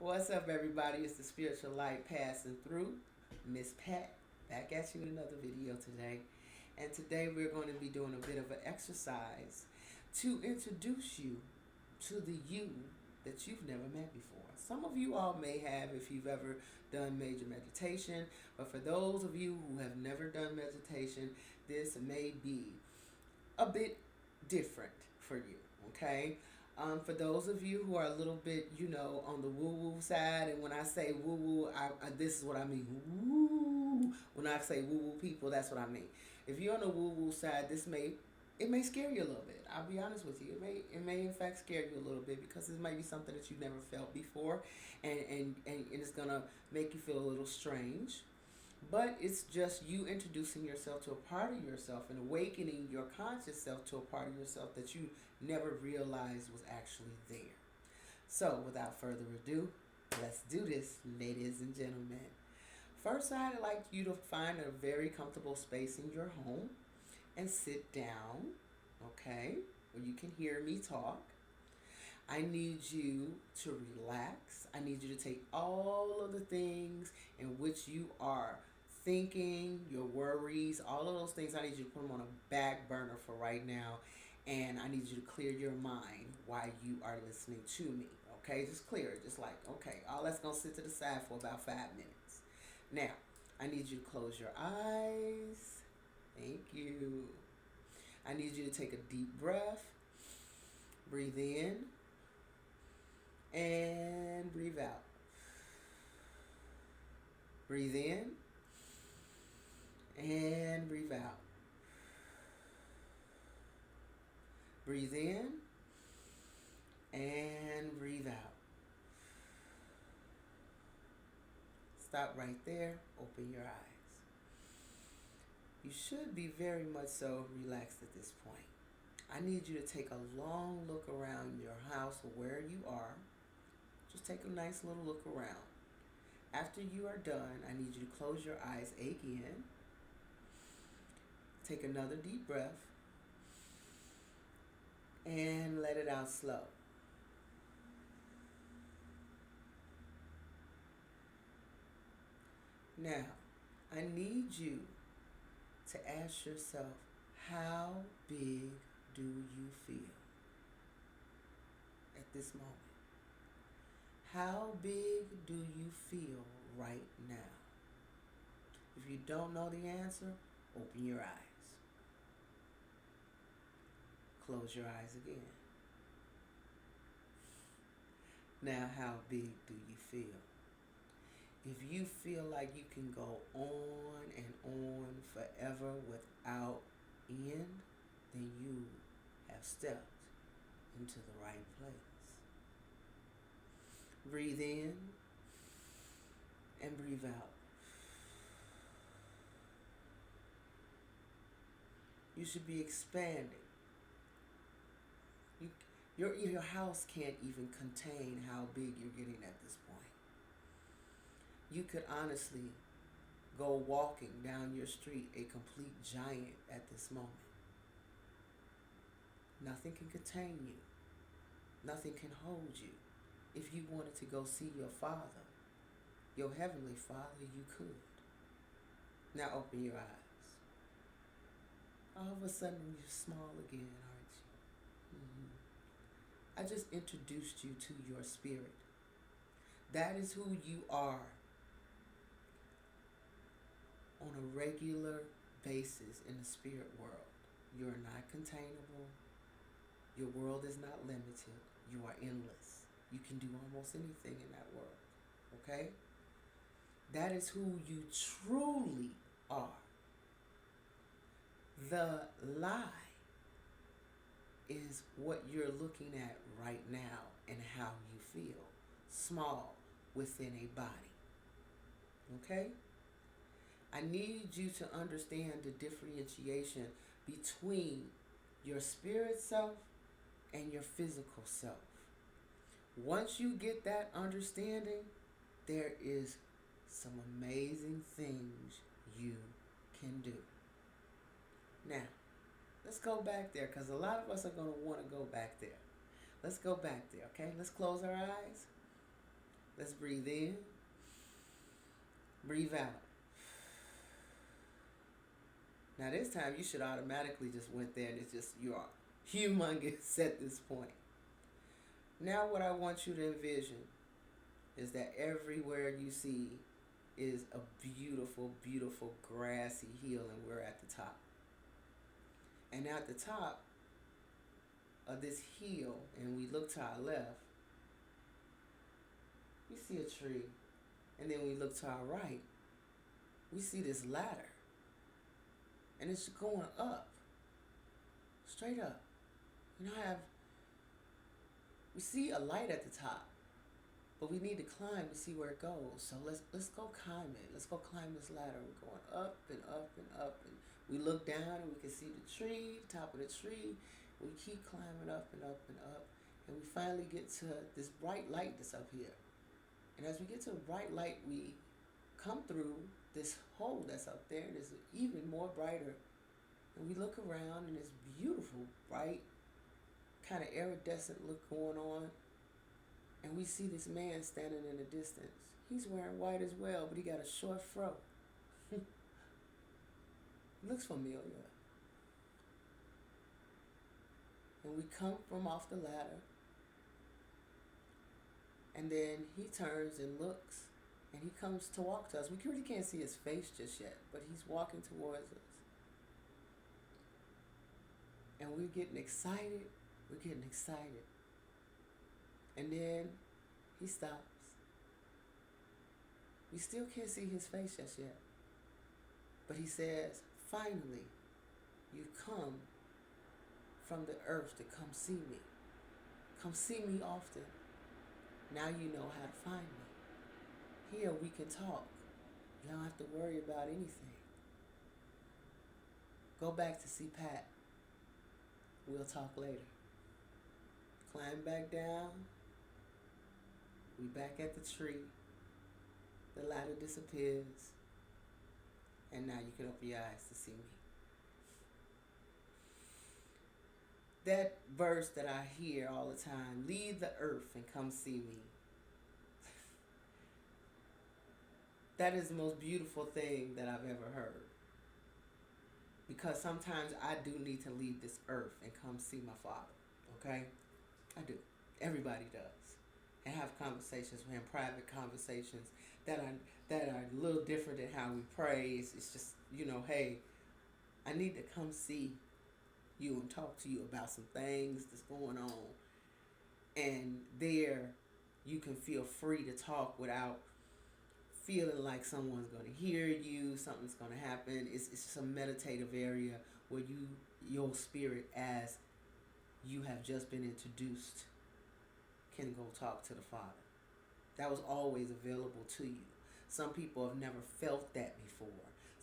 What's up, everybody? It's the spiritual light passing through. Miss Pat, back at you in another video today. And today we're going to be doing a bit of an exercise to introduce you to the you that you've never met before. Some of you all may have if you've ever done major meditation, but for those of you who have never done meditation, this may be a bit different for you, okay? For those of you who are a little bit, on the woo-woo side, and when I say woo-woo, this is what I mean. Woo! When I say woo-woo people, that's what I mean. If you're on the woo-woo side, it may scare you a little bit. I'll be honest with you. It may in fact scare you a little bit because it might be something that you've never felt before, and it's gonna make you feel a little strange. But it's just you introducing yourself to a part of yourself and awakening your conscious self to a part of yourself that you never realized was actually there. So, without further ado, let's do this, ladies and gentlemen. First, I'd like you to find a very comfortable space in your home and sit down, okay, where you can hear me talk. I need you to relax. I need you to take all of the things in which you are thinking, your worries, all of those things. I need you to put them on a back burner for right now. And I need you to clear your mind while you are listening to me. Okay, just clear it. Just like, okay, all that's going to sit to the side for about 5 minutes. Now, I need you to close your eyes. Thank you. I need you to take a deep breath. Breathe in and breathe out. Breathe in and breathe out. Breathe in and breathe out. Stop right there. Open your eyes. You should be very much so relaxed at this point. I need you to take a long look around your house or where you are. Just take a nice little look around. After you are done, I need you to close your eyes again. Take another deep breath and let it out slow. Now, I need you to ask yourself, how big do you feel at this moment? How big do you feel right now? If you don't know the answer, open your eyes. Close your eyes again. Now, how big do you feel? If you feel like you can go on and on forever without end, then you have stepped into the right place. Breathe in and breathe out. You should be expanding. You, your house can't even contain how big you're getting at this point. You could honestly go walking down your street a complete giant at this moment. Nothing can contain you. Nothing can hold you. If you wanted to go see your Father, your Heavenly Father, you could. Now open your eyes. All of a sudden you're small again, aren't you? I just introduced you to your spirit. That is who you are on a regular basis in the spirit world. You are not containable. Your world is not limited. You are endless. You can do almost anything in that world. Okay? That is who you truly are. The lie is what you're looking at right now and how you feel. Small within a body. Okay? I need you to understand the differentiation between your spirit self and your physical self. Once you get that understanding, there is some amazing things you can do. Now, let's go back there because a lot of us are going to want to go back there. Let's go back there, okay? Let's close our eyes. Let's breathe in, breathe out. Now this time you should automatically just went there and it's just, you are humongous at this point. Now what I want you to envision is that everywhere you see is a beautiful, beautiful grassy hill, and we're at the top. And at the top of this hill, and we look to our left, we see a tree. And then we look to our right, we see this ladder. And it's going up, straight up. You know, we see a light at the top, but we need to climb to see where it goes. So let's go climb it. Let's go climb this ladder. We're going up and up and up, and we look down and we can see the tree, the top of the tree. We keep climbing up and up and up, and we finally get to this bright light that's up here. And as we get to the bright light, we come through this hole that's up there, and it's even more brighter. And we look around, and it's beautiful, bright, kind of iridescent look going on. And we see this man standing in the distance. He's wearing white as well, but he got a short fro. Looks familiar. And we come from off the ladder. And then he turns and looks, and he comes to walk to us. We really can't see his face just yet, but he's walking towards us. And we're getting excited. We're getting excited. And then he stops. We still can't see his face just yet. But he says, finally, you come from the earth to come see me. Come see me often. Now you know how to find me. Here we can talk. You don't have to worry about anything. Go back to see Pat. We'll talk later. Climb back down. We back at the tree. The ladder disappears. And now you can open your eyes to see me. That verse that I hear all the time, leave the earth and come see me. That is the most beautiful thing that I've ever heard. Because sometimes I do need to leave this earth and come see my Father. Okay? I do. Everybody does. And have conversations with him, private conversations that are a little different than how we pray. It's just, hey, I need to come see you and talk to you about some things that's going on. And there you can feel free to talk without feeling like someone's going to hear you, something's going to happen. It's just a meditative area where your spirit, as you have just been introduced, can go talk to the Father. That was always available to you. Some people have never felt that before.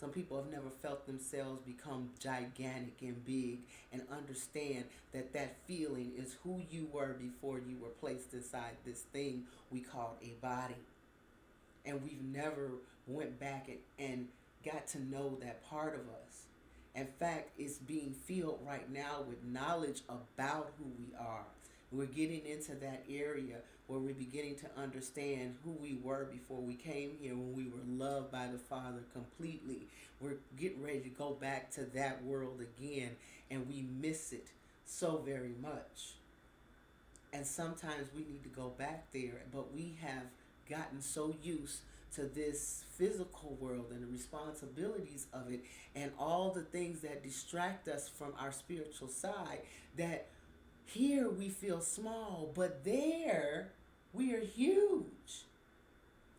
Some people have never felt themselves become gigantic and big and understand that that feeling is who you were before you were placed inside this thing we called a body. And we've never went back and got to know that part of us. In fact, it's being filled right now with knowledge about who we are. We're getting into that area where we're beginning to understand who we were before we came here, when we were loved by the Father completely. We're getting ready to go back to that world again, and we miss it so very much. And sometimes we need to go back there, but we have gotten so used to this physical world and the responsibilities of it and all the things that distract us from our spiritual side, that here we feel small, but there we are huge.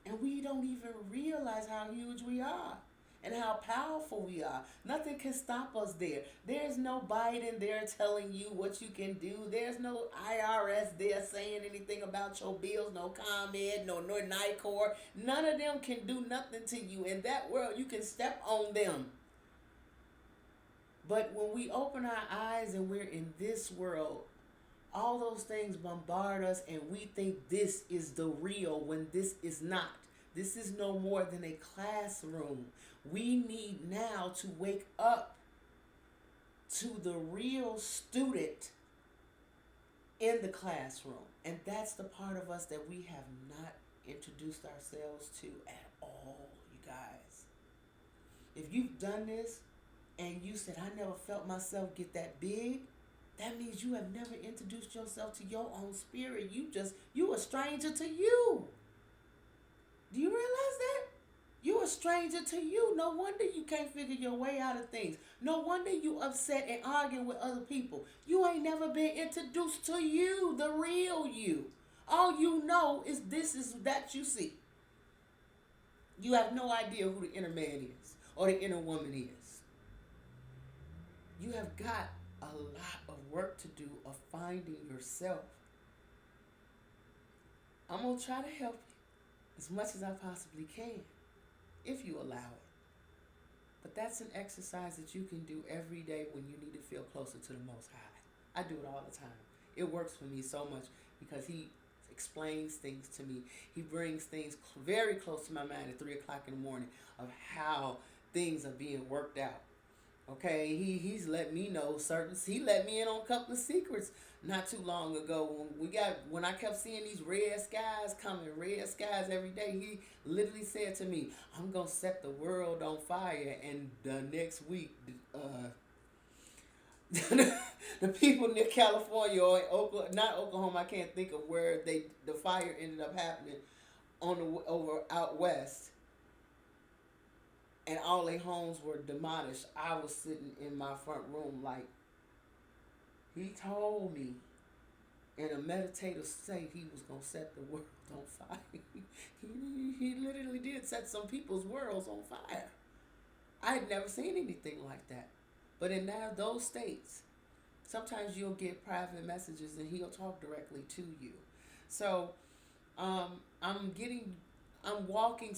And we don't even realize how huge we are and how powerful we are. Nothing can stop us there. There's no Biden there telling you what you can do. There's no IRS there saying anything about your bills, no ComEd, no NICOR. None of them can do nothing to you. In that world, you can step on them. But when we open our eyes and we're in this world, all those things bombard us and we think this is the real when this is not. This is no more than a classroom. We need now to wake up to the real student in the classroom. And that's the part of us that we have not introduced ourselves to at all, you guys. If you've done this and you said, I never felt myself get that big, that means you have never introduced yourself to your own spirit. You a stranger to you. Do you realize that? You a stranger to you. No wonder you can't figure your way out of things. No wonder you upset and arguing with other people. You ain't never been introduced to you, the real you. All you know is this is that you see. You have no idea who the inner man is or the inner woman is. You have got a lot of work to do of finding yourself. I'm going to try to help you as much as I possibly can, if you allow it. But that's an exercise that you can do every day when you need to feel closer to the Most High. I do it all the time. It works for me so much because He explains things to me. He brings things very close to my mind at 3 o'clock in the morning of how things are being worked out. Okay, he's let me know he let me in on a couple of secrets not too long ago when I kept seeing these red skies every day. He literally said to me, I'm gonna set the world on fire, and the next week the people near California or not Oklahoma, I can't think of where the fire ended up happening over out west. And all their homes were demolished. I was sitting in my front room like, he told me in a meditative state he was going to set the world on fire. He literally did set some people's worlds on fire. I had never seen anything like that. But in those states, sometimes you'll get private messages and he'll talk directly to you. So I'm walking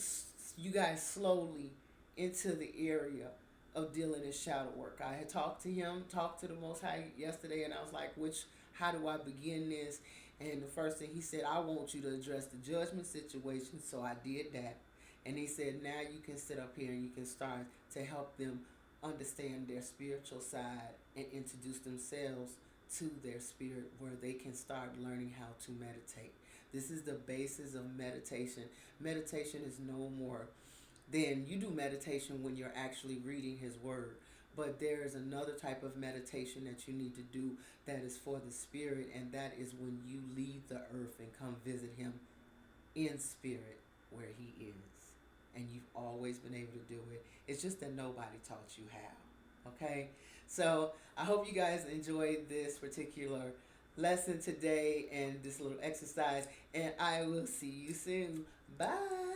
you guys slowly into the area of dealing in shadow work. I had talked to the Most High yesterday, and I was like, how do I begin this? And the first thing he said, I want you to address the judgment situation. So I did that. And he said, now you can sit up here and you can start to help them understand their spiritual side and introduce themselves to their spirit, where they can start learning how to meditate. This is the basis of meditation. Meditation is no more than you do meditation when you're actually reading His Word. But there is another type of meditation that you need to do that is for the spirit, and that is when you leave the earth and come visit Him in spirit where He is. And you've always been able to do it. It's just that nobody taught you how. Okay? So I hope you guys enjoyed this particular lesson today and this little exercise. And I will see you soon. Bye.